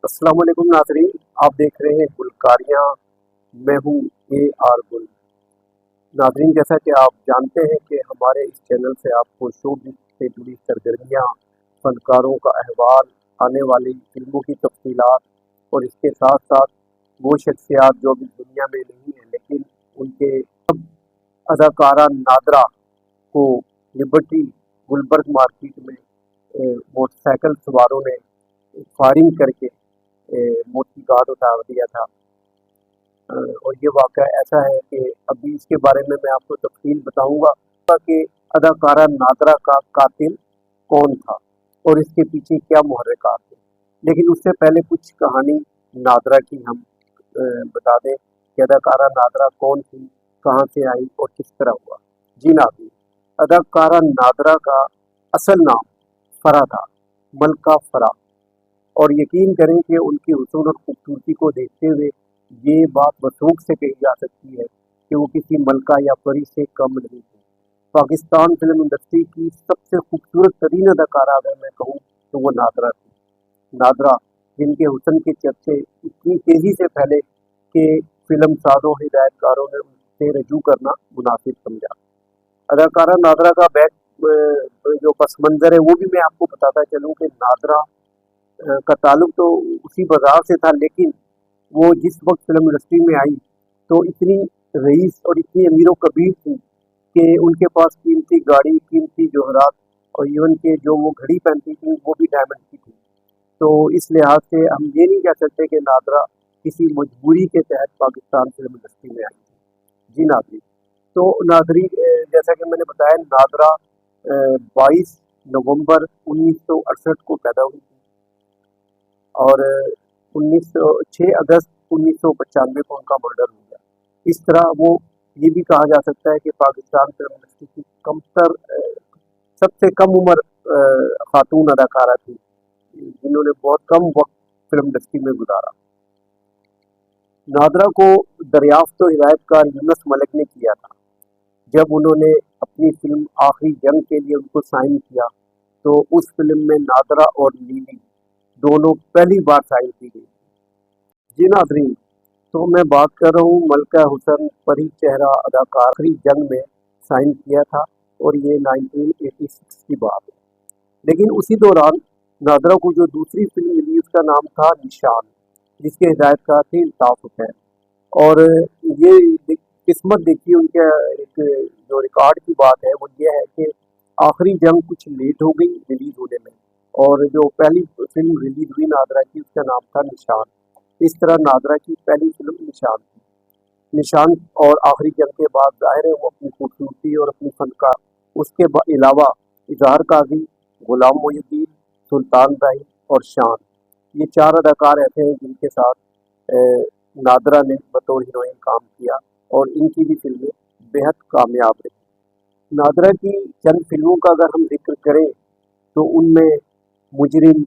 अस्सलाम वालेकुम नाज़रीन, आप देख रहे हैं गुलकारियाँ। मैं हूँ AR गुल। नाज़रीन, जैसा कि आप जानते हैं कि हमारे इस चैनल से आपको शोबिज़ से जुड़ी सरगर्मियाँ, फनकारों का अहवाल, आने वाली फिल्मों की तफसीलात और इसके साथ साथ वो शख्सियात जो भी दुनिया में नहीं है लेकिन उनके अदाकारा नादरा को लिबर्टी गुलबर्ग मार्केट में मोटरसाइकिल सवारों ने फायरिंग करके मौत की घाट उतार दिया था। और ये वाक़या ऐसा है कि अभी इसके बारे में मैं आपको तफसील बताऊंगा कि अदाकारा नादरा का कातिल कौन था और इसके पीछे क्या मुहर्रिकात थे। लेकिन उससे पहले कुछ कहानी नादरा की हम बता दें कि अदाकारा नादरा कौन थी, कहाँ से आई और किस तरह हुआ। जी नाज़रीन, अदाकारा नादरा का असल नाम फरा था, मलका फरा। और यकीन करें कि उनकी हुस्न और खूबसूरती को देखते हुए ये बात बसूख से कही जा सकती है कि वो किसी मलका या परी से कम नहीं थी। पाकिस्तान फिल्म इंडस्ट्री की सबसे खूबसूरत तरीन अदाकारा अगर मैं कहूँ तो वो नादरा थी। नादरा जिनके हुस्न के चर्चे इतनी तेज़ी से फैले कि फिल्म साजों हिदायतकारों ने उनसे रजू करना मुनासिब समझा। अदाकारा नादरा का जो पस मंज़र है वो भी मैं आपको बताता चलूँ कि नादरा का ताल्लुक तो उसी बाजार से था, लेकिन वो जिस वक्त फिल्म इंडस्ट्री में आई तो इतनी रईस और इतनी अमीर कबीर थी कि उनके पास कीमती गाड़ी, कीमती जौहरात और इवन के जो वो घड़ी पहनती थी वो भी डायमंड की थी। तो इस लिहाज से हम ये नहीं कह सकते कि नादरा किसी मजबूरी के तहत पाकिस्तान फिल्म इंडस्ट्री में आई थी। जी नाज़रीन, तो नाज़रीन जैसा कि मैंने बताया, नादरा 22 नवंबर 1968 को पैदा हुई थी और 6 अगस्त 1995 को उनका मर्डर हो गया। इस तरह वो ये भी कहा जा सकता है कि पाकिस्तान फिल्म इंडस्ट्री की सबसे कम उम्र खातून अदाकारा थी जिन्होंने बहुत कम वक्त फिल्म इंडस्ट्री में गुजारा। नादरा को दरियाफ्त तो हिदायतकार यूनुस मलिक ने किया था। जब उन्होंने अपनी फिल्म आखिरी जंग के लिए उनको साइन किया तो उस फिल्म में नादरा और नीली दोनों पहली बार साइन की गई। जी नाज़रीन, तो मैं बात कर रहा हूँ मलका हुसैन परी चेहरा अदाकार आखिरी जंग में साइन किया था और ये 1986 की बात है। लेकिन उसी दौरान नादरा को जो दूसरी फिल्म मिली उसका नाम था निशान, जिसके हिदायतकार थे इल्ताफ़ हुसैन। और ये किस्मत देखिए, उनके एक जो रिकॉर्ड की बात है वो ये है कि आखिरी जंग कुछ लेट हो गई रिलीज़ होने में और जो पहली फिल्म रिलीज हुई नादरा की उसका नाम था निशान। इस तरह नादरा की पहली फिल्म निशान थी। निशान और आखिरी जंग के बाद जाहिर है वो अपनी खूबसूरती और अपनी फनकार उसके अलावा इजहार काजी, गुलाम मोहिउद्दीन, सुल्तान राही और शान, ये 4 अदाकार ऐसे हैं जिनके साथ नादरा ने बतौर हीरोइन काम किया और इनकी भी फिल्में बेहद कामयाब रही। नादरा की चंद फिल्मों का अगर हम जिक्र करें तो उनमें मुजरिम,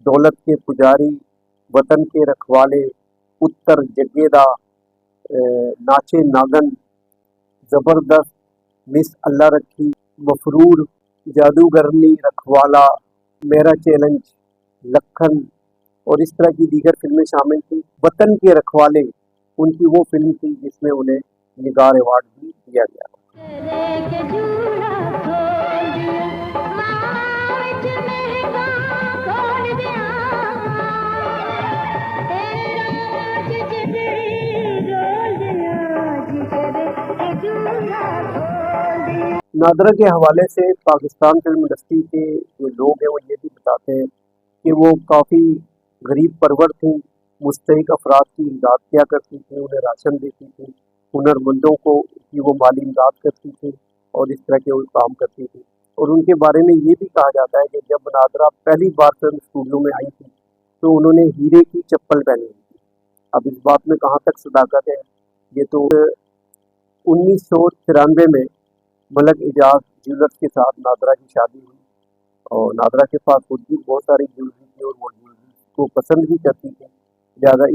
दौलत के पुजारी, वतन के रखवाले, उत्तर जग्गेदा, नाचे नागन, ज़बरदस्त, मिस अल्लाह रखी, मफरूर, जादूगरनी रखवाला, मेरा चैलेंज, लखन और इस तरह की दीगर फिल्में शामिल थी। वतन के रखवाले उनकी वो फिल्म थी जिसमें उन्हें निगार अवार्ड भी दिया गया। नादरा के हवाले से पाकिस्तान फिल्म इंडस्ट्री के जो लोग हैं वो ये भी बताते हैं कि वो काफ़ी गरीब परवर थी, मुस्तहिक अफराद की इमदाद किया करती थी, उन्हें राशन देती थी, हुनरमंदों को की वो माली इमदाद करती थी और इस तरह के वो काम करती थी। और उनके बारे में ये भी कहा जाता है कि जब नादरा पहली बार फिल्म स्टूडियो में आई थी तो उन्होंने हीरे की चप्पल पहनी थी। अब इस बात में कहाँ तक सदाकत है, ये तो 1993 में मलक एजाज ज्वेलर्स के साथ नादरा की शादी हुई और नादरा के पास खुद भी बहुत सारी ज्वेलरी थी और वो ज्वेलरी को पसंद भी करती थी। लिहाजा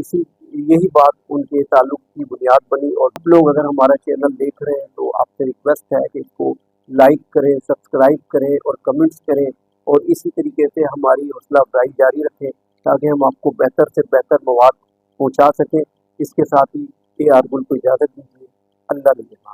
यही बात उनके ताल्लुक की बुनियाद बनी। और आप लोग अगर हमारा चैनल देख रहे हैं तो आपसे रिक्वेस्ट है कि इसको लाइक करें, सब्सक्राइब करें और कमेंट्स करें और इसी तरीके से हमारी हौसला अफजाई जारी रखें تاکہ ہم آپ کو بہتر سے بہتر مواد پہنچا سکیں۔ اس کے ساتھ ہی اے آر گل کو اجازت دیجیے۔ اللہ نگہبان۔